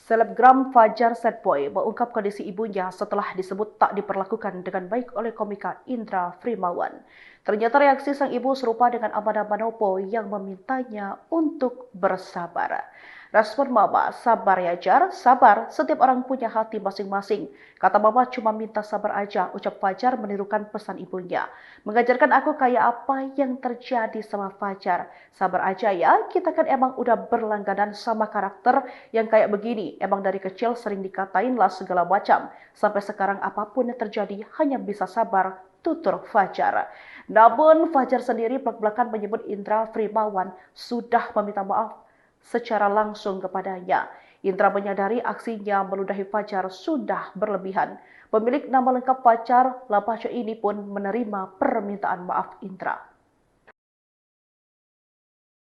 Selebgram Fajar Setboy mengungkap kondisi ibunya setelah disebut tak diperlakukan dengan baik oleh komika Indra Frimawan. Ternyata reaksi sang ibu serupa dengan Amanda Manopo yang memintanya untuk bersabar. Respon Mama, sabar ya Jar, sabar, setiap orang punya hati masing-masing. Kata Mama cuma minta sabar aja, ucap Fajar menirukan pesan ibunya. Mengajarkan aku kayak apa yang terjadi sama Fajar. Sabar aja ya, kita kan emang udah berlangganan sama karakter yang kayak begini. Emang dari kecil sering dikatain lah segala macam. Sampai sekarang apapun yang terjadi hanya bisa sabar, tutur Fajar. Namun Fajar sendiri belak-belakan menyebut Indra Frimawan sudah meminta maaf secara langsung kepadanya. Indra menyadari aksinya meludahi Fajar sudah berlebihan. Pemilik nama lengkap Fajar, Lapaco ini pun menerima permintaan maaf Indra.